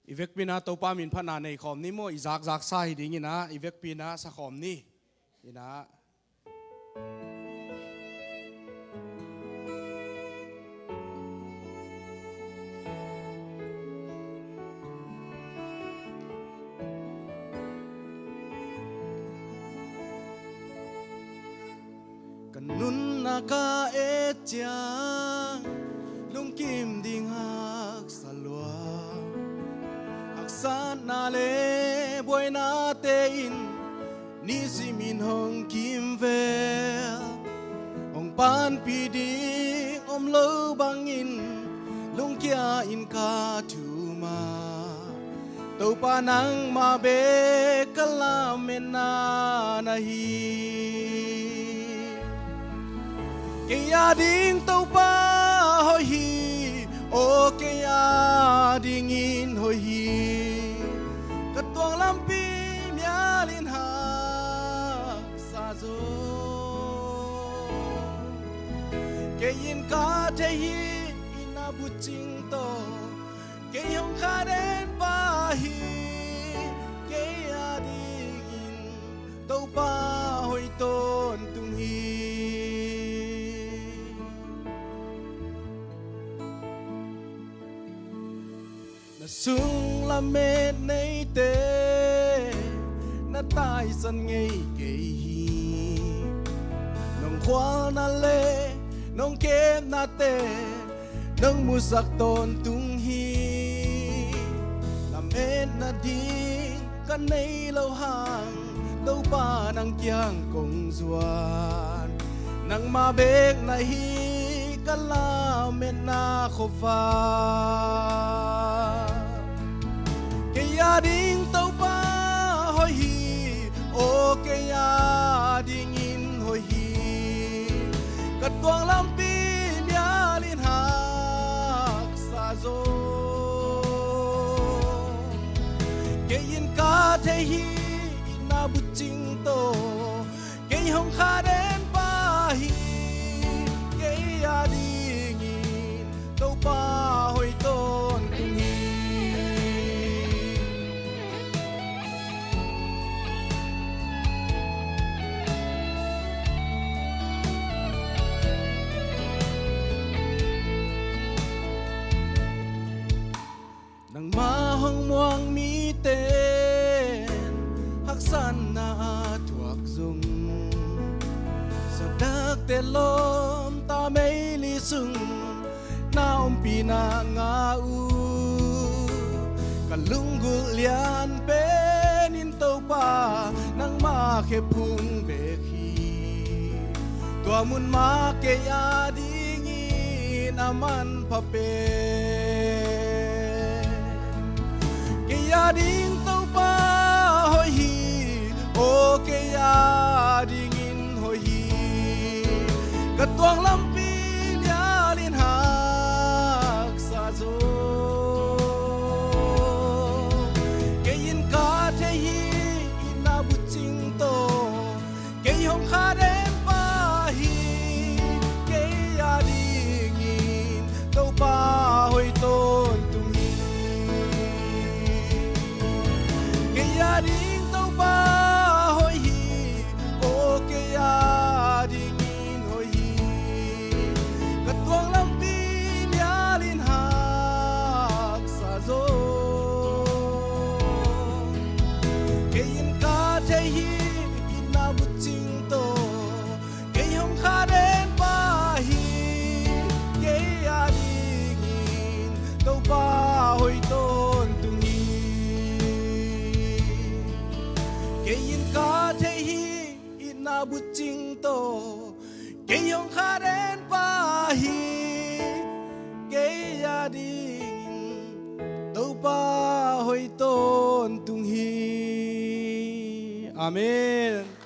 อีเวกปีน่าตัวป้ามินพนาในขอมนี้โมอีจากจากสาหิดิ้งนะอีเวกปีน่าสักขอมนี้นะกันนุนนากาเอจยังลุงกิมดิ่งหักสลัวหักสันนาเลบวยนาเตอินนิสิมินหงกิมเวหงปานปีดิอมเลบังอินลุงเกียอินคาทูมาตัวปานังมาเบกลาเมนานาฮีque ya ding tàu pa hoi hi o que ya ding in hoi hi cất tuang lam pi mya lin ha sa zo que yin ka te hi ina bu ching to que yong kha den pa hi que ya ding in tàu pa hoi ton tung hi sung la mệt nay tê na tai sân ngay kề hi nong khoa na lê nong kem na tê nong mu sak ton tung hi la mệt na đi kan nay lâu hàng đâu pa nang kyang kong zuan nang ma bek na hi kan la mệt na khô pha ya ding tàu pa hoi hi o ke ya ding in hoi hi kat tuang lam pi mya lin hak sa zo ke yin ka the hi na bu ching to ke hong kha den pa hi ke ya ding in tàu pa hoi ton tung hi nang mahong muang mi ten haksan na thuak dung sa dak te lom ta mei li sung na pi na nga u kalung gu lian pen in tàu pa nang ma khe phung be khi tua mun ma ke ya ding in aman pha pe ya ding tàu pa hoi hi o ke ya ding in hoi hi kat tuang lam pi ya lin hak sa zo ke yin ka the hi ina bu ching to ke hong kha den pa hi ke ya ding in tàu pa hoi ton tung hi ya ding tàu pa hoi hi o ke ya ding in hoi hi kat tuang lam pi mya lin hak sa zo ke yin ka the hi ina bu ching to ke hong kha den pa hi ke ya ding in tàu pa hoi ton tung hi ke yin ka the hi ina bu ching to ke yong kha den pa hi ke ya ding tàu pa hoi ton tung hi amen.